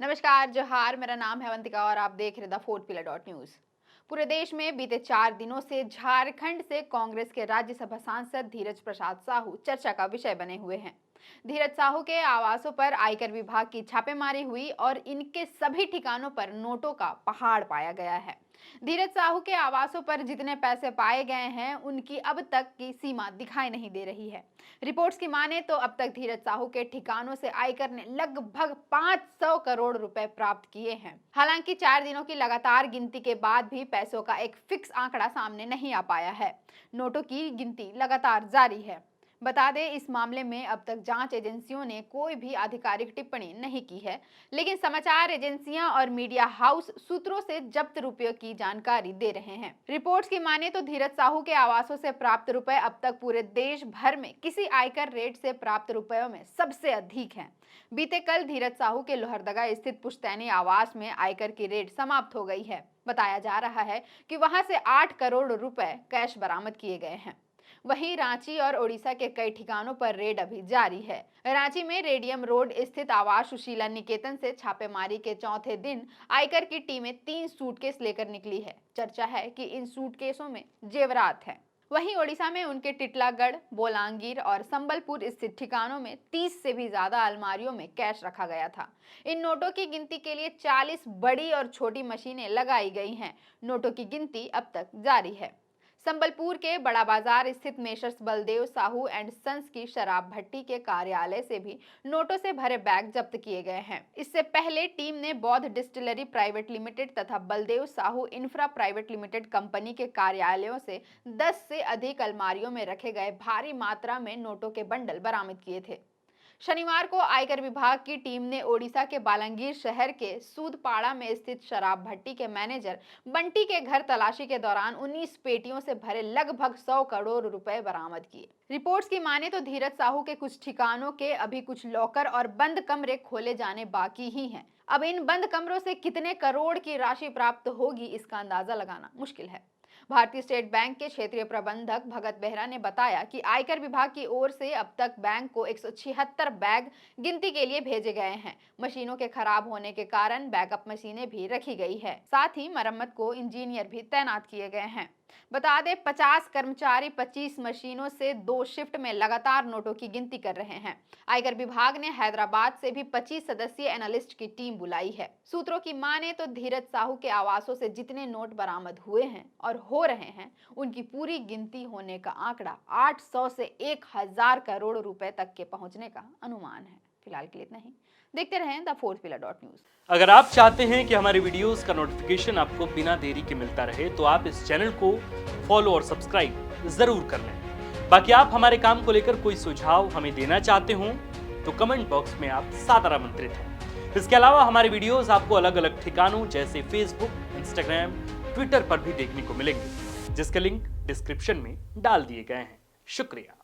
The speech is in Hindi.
नमस्कार, जोहार। मेरा नाम है अवंतिका और आप देख रहे the fourth pillar dot news. पूरे देश में बीते 4 दिनों से झारखंड से कांग्रेस के राज्यसभा सांसद धीरज प्रसाद साहू चर्चा का विषय बने हुए हैं। धीरज साहू के आवासों पर आयकर विभाग की छापेमारी हुई और इनके सभी ठिकानों पर नोटों का पहाड़ पाया गया है। धीरज साहू के आवासों पर जितने पैसे पाए गए हैं उनकी अब तक की सीमा दिखाई नहीं दे रही है। रिपोर्ट्स की माने तो अब तक धीरज साहू के ठिकानों से आयकर ने लगभग 500 करोड़ रुपए प्राप्त किए हैं। हालांकि 4 दिनों की लगातार गिनती के बाद भी पैसों का एक फिक्स आंकड़ा सामने नहीं आ पाया है। नोटों की गिनती लगातार जारी है। बता दें, इस मामले में अब तक जांच एजेंसियों ने कोई भी आधिकारिक टिप्पणी नहीं की है, लेकिन समाचार एजेंसियां और मीडिया हाउस सूत्रों से जब्त रुपयों की जानकारी दे रहे हैं। रिपोर्ट्स की माने तो धीरज साहू के आवासों से प्राप्त रुपए अब तक पूरे देश भर में किसी आयकर रेट से प्राप्त रुपयों में सबसे अधिक हैं। बीते कल धीरज साहू के लोहरदगा स्थित पुश्तैनी आवास में आयकर की रेट समाप्त हो गई है। बताया जा रहा है कि वहां से 8 करोड़ रुपए कैश बरामद किए गए हैं। वहीं रांची और ओडिशा के कई ठिकानों पर रेड अभी जारी है। रांची में रेडियम रोड स्थित आवास सुशीला निकेतन से छापेमारी के चौथे दिन आयकर की टीमें 3 सूटकेस लेकर निकली है। चर्चा है कि इन सूटकेसों में जेवरात है। वहीं ओडिशा में उनके टिटलागढ़, बोलांगीर और संबलपुर स्थित ठिकानों में 30 से भी ज्यादा अलमारियों में कैश रखा गया था। इन नोटों की गिनती के लिए 40 बड़ी और छोटी मशीनें लगाई गई हैं। नोटों की गिनती अब तक जारी है। संबलपुर के बड़ा बाजार स्थित messrs Baldev Sahu and sons की शराब भट्टी के कार्यालय से भी नोटों से भरे बैग जब्त किए गए हैं। इससे पहले टीम ने बौद्ध डिस्टिलरी प्राइवेट लिमिटेड तथा Baldev Sahu infra private limited company के कार्यालयों से 10 से अधिक अलमारियों में रखे गए भारी मात्रा में नोटों के बंडल बरामद किए थे। शनिवार को आयकर विभाग की टीम ने ओडिशा के बालांगीर शहर के सूदपाड़ा में स्थित शराब भट्टी के मैनेजर बंटी के घर तलाशी के दौरान 19 पेटियों से भरे लगभग 100 करोड़ रुपए बरामद किए। रिपोर्ट्स की माने तो धीरज साहू के कुछ ठिकानों के अभी कुछ लॉकर और बंद कमरे खोले जाने बाकी ही हैं। अब इन बंद कमरों से कितने करोड़ की राशि प्राप्त होगी, इसका अंदाजा लगाना मुश्किल है। भारतीय स्टेट बैंक के क्षेत्रीय प्रबंधक भगत बेहरा ने बताया कि आयकर विभाग की ओर से अब तक बैंक को 176 बैग गिनती के लिए भेजे गए हैं। मशीनों के खराब होने के कारण बैकअप मशीनें भी रखी गई है। साथ ही मरम्मत को इंजीनियर भी तैनात किए गए हैं। बता दें, 50 कर्मचारी 25 मशीनों से 2 शिफ्ट में लगातार नोटों की गिनती कर रहे हैं। आयकर विभाग ने हैदराबाद से भी 25 सदस्यीय एनालिस्ट की टीम बुलाई है। सूत्रों की माने तो धीरज साहू के आवासों से जितने नोट बरामद हुए हैं और हो रहे हैं, उनकी पूरी गिनती होने का आंकड़ा 800 से 1000 करोड़ रुपए तक के पहुंचने का अनुमान है। फिलहाल के लिए इतना ही। देखते रहें the fourth pillar dot news. अगर आप चाहते हैं कि हमारे वीडियोस का नोटिफिकेशन आपको बिना देरी के मिलता रहे तो आप इस चैनल को फॉलो और सब्सक्राइब जरूर कर लें। बाकी आप हमारे काम को लेकर कोई सुझाव हमें देना चाहते हो तो कमेंट बॉक्स में आप सादर आमंत्रित हैं। इसके अलावा हमारे वीडियोस आपको अलग अलग ठिकानों जैसे फेसबुक, इंस्टाग्राम, ट्विटर पर भी देखने को मिलेंगे, जिसके लिंक डिस्क्रिप्शन में डाल दिए गए हैं। शुक्रिया।